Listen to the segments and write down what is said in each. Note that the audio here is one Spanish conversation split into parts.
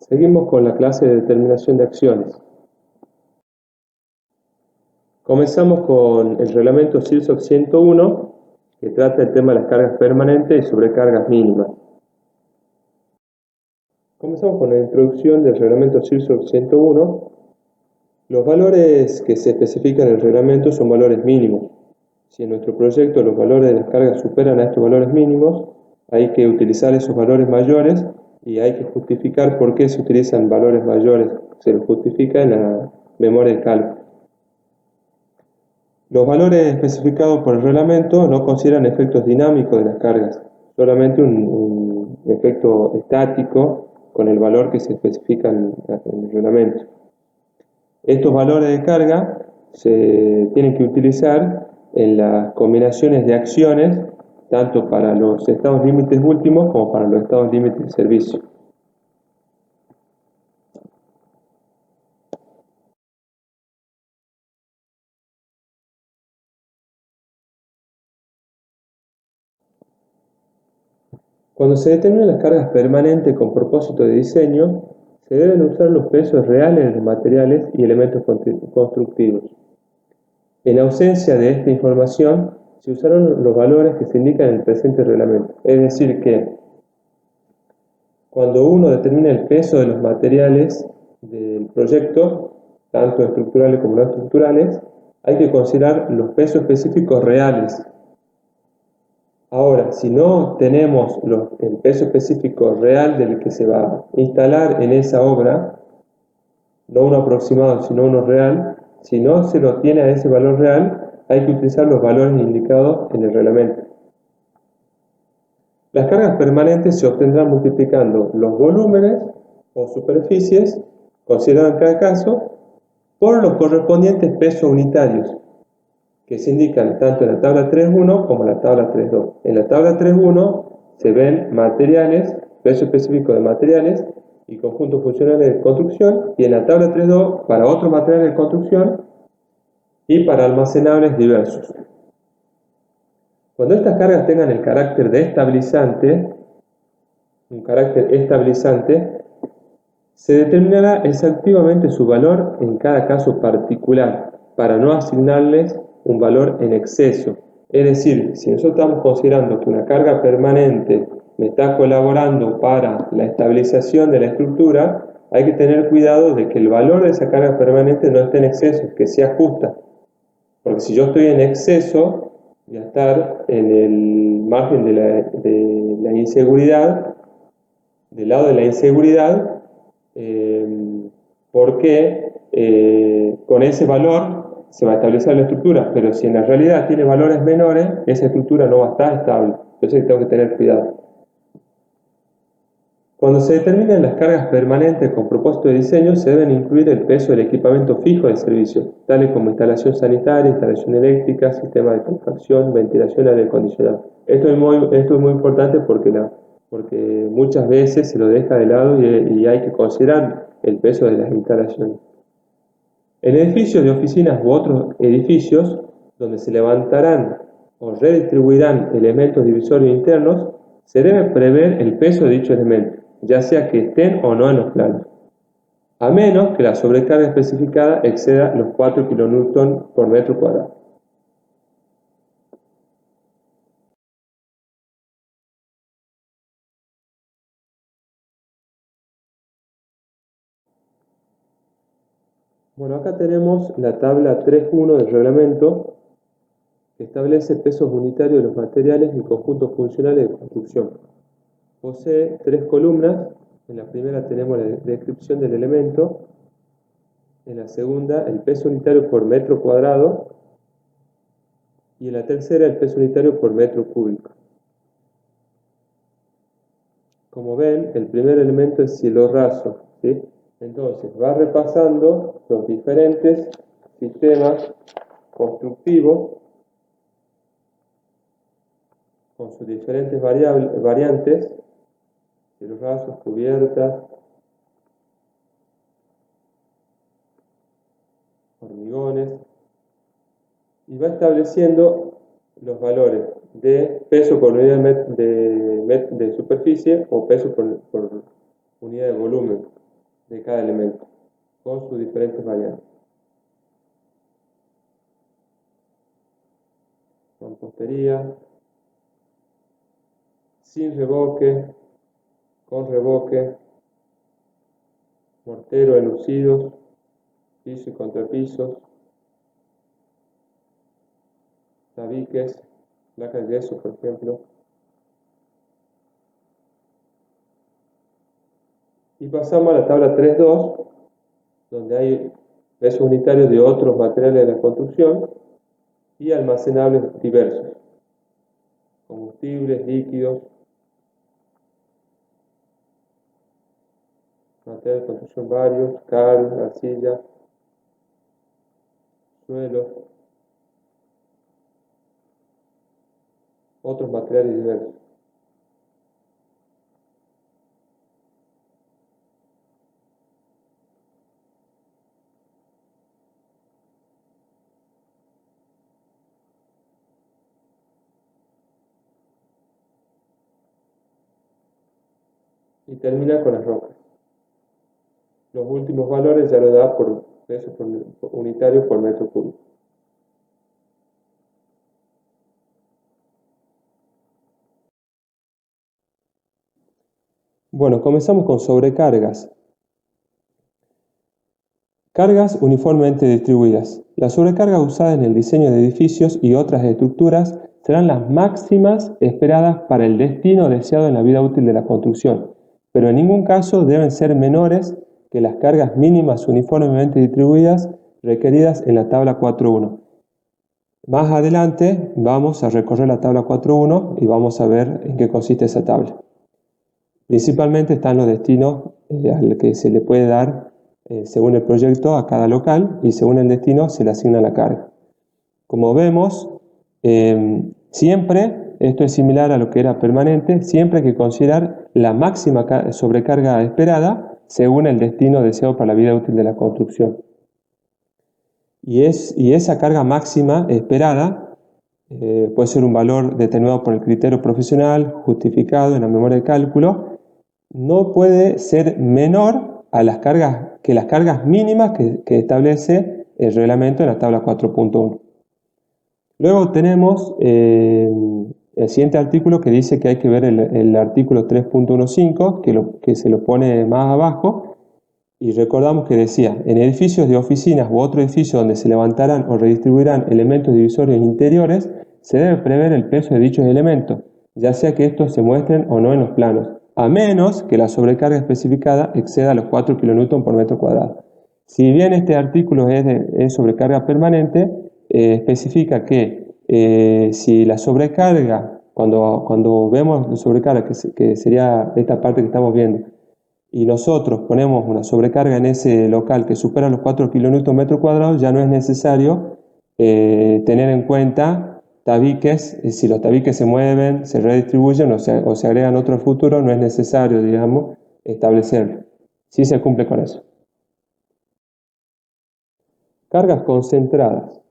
Seguimos con la clase de determinación de acciones. Comenzamos con el reglamento CIRSOC 101, que trata el tema de las cargas permanentes y sobrecargas mínimas. Comenzamos con la introducción del reglamento CIRSOC 101. Los valores que se especifican en el reglamento son valores mínimos. Si en nuestro proyecto los valores de las cargas superan a estos valores mínimos, hay que utilizar esos valores mayores y hay que justificar por qué se utilizan valores mayores. Se los justifica en la memoria de cálculo. Los valores especificados por el reglamento no consideran efectos dinámicos de las cargas, solamente un efecto estático con el valor que se especifica en el reglamento. Estos valores de carga se tienen que utilizar en las combinaciones de acciones, tanto para los estados límites últimos como para los estados límites de servicio. Cuando se determinan las cargas permanentes con propósito de diseño, se deben usar los pesos reales de los materiales y elementos constructivos. En ausencia de esta información, se usaron los valores que se indican en el presente reglamento. Es decir que, cuando uno determina el peso de los materiales del proyecto, tanto estructurales como no estructurales, hay que considerar los pesos específicos reales. Ahora, si no tenemos el peso específico real del que se va a instalar en esa obra, no uno aproximado, sino uno real, si no se lo tiene a ese valor real, hay que utilizar los valores indicados en el reglamento. Las cargas permanentes se obtendrán multiplicando los volúmenes o superficies, considerados en cada caso, por los correspondientes pesos unitarios, que se indican tanto en la tabla 3.1 como en la tabla 3.2. En la tabla 3.1 se ven materiales, peso específico de materiales y conjuntos funcionales de construcción, y en la tabla 3.2 para otros materiales de construcción y para almacenables diversos. Cuando estas cargas tengan el carácter de estabilizante, se determinará exhaustivamente su valor en cada caso particular, para no asignarles un valor en exceso. Es decir, si nosotros estamos considerando que una carga permanente me está colaborando para la estabilización de la estructura, hay que tener cuidado de que el valor de esa carga permanente no esté en exceso, que sea justa. Porque si yo estoy en exceso, voy a estar en el margen de la inseguridad, del lado de la inseguridad, porque con ese valor se va a establecer la estructura, pero si en la realidad tiene valores menores, esa estructura no va a estar estable. Entonces tengo que tener cuidado. Cuando se determinan las cargas permanentes con propósito de diseño, se deben incluir el peso del equipamiento fijo de servicio, tales como instalación sanitaria, instalación eléctrica, sistema de calefacción, ventilación y aire acondicionado. Esto es muy importante porque muchas veces se lo deja de lado y hay que considerar el peso de las instalaciones. En edificios de oficinas u otros edificios donde se levantarán o redistribuirán elementos divisorios internos, se debe prever el peso de dicho elemento, ya sea que estén o no en los planos, a menos que la sobrecarga especificada exceda los 4 kN por metro cuadrado. Bueno, acá tenemos la tabla 3.1 del reglamento, que establece pesos unitarios de los materiales y conjuntos funcionales de construcción. Posee 3 columnas. En la primera tenemos la descripción del elemento, en la segunda el peso unitario por metro cuadrado y en la tercera el peso unitario por metro cúbico. Como ven, el primer elemento es cielo raso, ¿sí? Entonces va repasando los diferentes sistemas constructivos con sus diferentes variantes, cielos rasos, cubiertas, hormigones, y va estableciendo los valores de peso por unidad de superficie o peso por unidad de volumen. de cada elemento, con sus diferentes variantes. Mampostería, sin revoque, con revoque, mortero enlucidos, piso y contrapisos, tabiques, placas de yeso, por ejemplo. Y pasamos a la tabla 3.2, donde hay pesos unitarios de otros materiales de la construcción y almacenables diversos, combustibles, líquidos, materiales de construcción varios, cal, arcilla, suelos, otros materiales diversos. Y termina con las rocas. Los últimos valores ya lo da por peso unitario por metro cúbico. Bueno, comenzamos con sobrecargas. Cargas uniformemente distribuidas. Las sobrecargas usadas en el diseño de edificios y otras estructuras serán las máximas esperadas para el destino deseado en la vida útil de la construcción, pero en ningún caso deben ser menores que las cargas mínimas uniformemente distribuidas requeridas en la tabla 4.1. Más adelante vamos a recorrer la tabla 4.1 y vamos a ver en qué consiste esa tabla. Principalmente están los destinos al que se le puede dar según el proyecto a cada local y según el destino se le asigna la carga. Como vemos, siempre, esto es similar a lo que era permanente, siempre hay que considerar la máxima sobrecarga esperada según el destino deseado para la vida útil de la construcción. Y esa carga máxima esperada puede ser un valor determinado por el criterio profesional, justificado en la memoria de cálculo, no puede ser menor a las cargas mínimas que establece el reglamento en la tabla 4.1. Luego tenemos el siguiente artículo que dice que hay que ver el artículo 3.15, que se lo pone más abajo, y recordamos que decía, en edificios de oficinas u otro edificio donde se levantarán o redistribuirán elementos divisorios interiores, se debe prever el peso de dichos elementos, ya sea que estos se muestren o no en los planos, a menos que la sobrecarga especificada exceda los 4 kN por metro cuadrado. Si bien este artículo es sobrecarga permanente, especifica que si la sobrecarga, cuando vemos la sobrecarga, que sería esta parte que estamos viendo, y nosotros ponemos una sobrecarga en ese local que supera los 4 kN metro cuadrado, ya no es necesario tener en cuenta tabiques. Si los tabiques se mueven, se redistribuyen o se agregan otro futuro, no es necesario, digamos, establecerlo. Sí se cumple con eso. Cargas concentradas.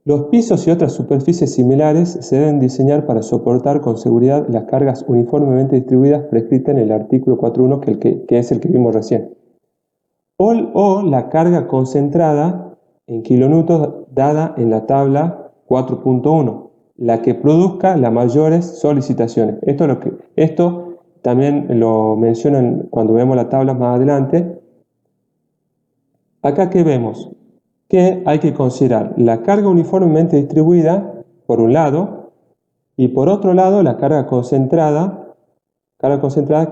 Los pisos y otras superficies similares se deben diseñar para soportar con seguridad las cargas uniformemente distribuidas prescritas en el artículo 4.1, que es el que vimos recién. O la carga concentrada en kilonewtons dada en la tabla 4.1, la que produzca las mayores solicitaciones. Esto también lo mencionan cuando vemos la tabla más adelante. Acá, ¿qué vemos? Que hay que considerar la carga uniformemente distribuida por un lado y por otro lado la carga concentrada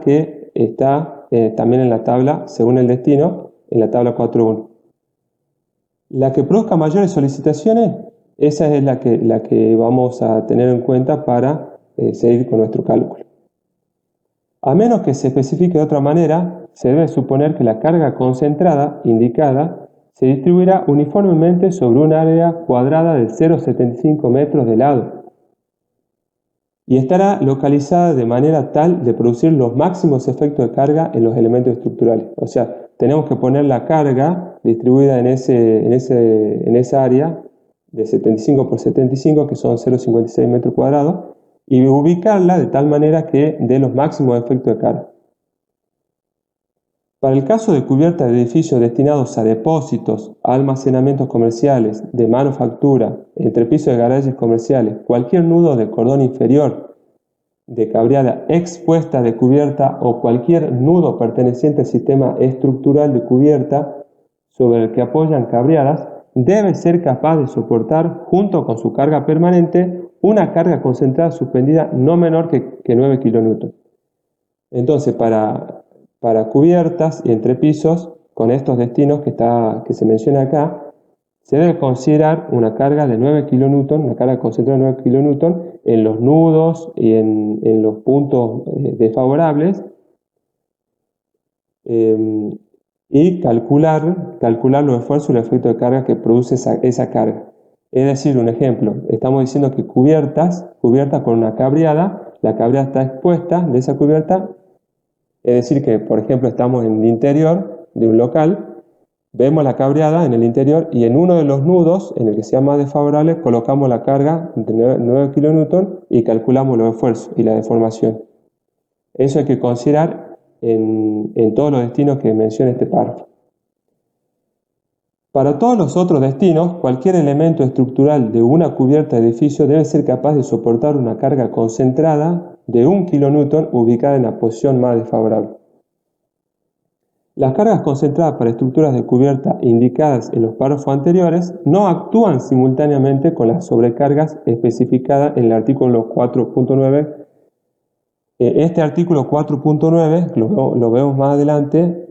que está también en la tabla según el destino en la tabla 4.1. La que produzca mayores solicitaciones, esa es la que vamos a tener en cuenta para seguir con nuestro cálculo. A menos que se especifique de otra manera, se debe suponer que la carga concentrada indicada se distribuirá uniformemente sobre un área cuadrada de 0,75 metros de lado y estará localizada de manera tal de producir los máximos efectos de carga en los elementos estructurales. O sea, tenemos que poner la carga distribuida en esa área de 75 por 75, que son 0,56 metros cuadrados, y ubicarla de tal manera que dé los máximos efectos de carga. Para el caso de cubierta de edificios destinados a depósitos, almacenamientos comerciales, de manufactura, entrepisos de garajes comerciales, cualquier nudo de cordón inferior de cabreada expuesta de cubierta o cualquier nudo perteneciente al sistema estructural de cubierta sobre el que apoyan cabreadas, debe ser capaz de soportar, junto con su carga permanente, una carga concentrada suspendida no menor que 9 kN. Entonces, para cubiertas y entrepisos, con estos destinos que se menciona acá, se debe considerar una carga de 9 kN, una carga concentrada de 9 kN en los nudos y en los puntos desfavorables, y calcular los esfuerzos y el efecto de carga que produce esa carga. Es decir, un ejemplo, estamos diciendo que cubiertas con una cabreada, la cabreada está expuesta de esa cubierta, es decir que, por ejemplo, estamos en el interior de un local, vemos la cabreada en el interior y en uno de los nudos, en el que sea más desfavorable, colocamos la carga de 9 kN y calculamos los esfuerzos y la deformación. Eso hay que considerar en todos los destinos que menciona este párrafo. Para todos los otros destinos, cualquier elemento estructural de una cubierta de edificio debe ser capaz de soportar una carga concentrada de 1 kN ubicada en la posición más desfavorable. Las cargas concentradas para estructuras de cubierta indicadas en los párrafos anteriores no actúan simultáneamente con las sobrecargas especificadas en el artículo 4.9. Este artículo 4.9, lo vemos más adelante,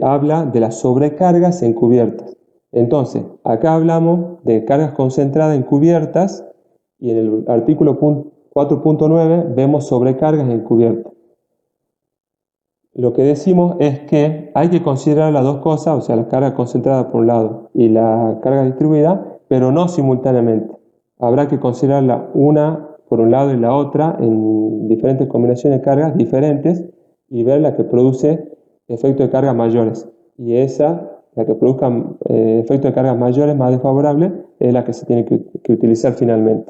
habla de las sobrecargas en cubiertas. Entonces, acá hablamos de cargas concentradas en cubiertas y en el artículo 4.9 vemos sobrecargas en cubiertas. Lo que decimos es que hay que considerar las dos cosas, o sea, la carga concentrada por un lado y la carga distribuida, pero no simultáneamente. Habrá que considerarla una por un lado y la otra en diferentes combinaciones de cargas diferentes y ver la que produce efectos de carga mayores. Y la que produzca efectos de carga mayores más desfavorables, es la que se tiene que utilizar finalmente.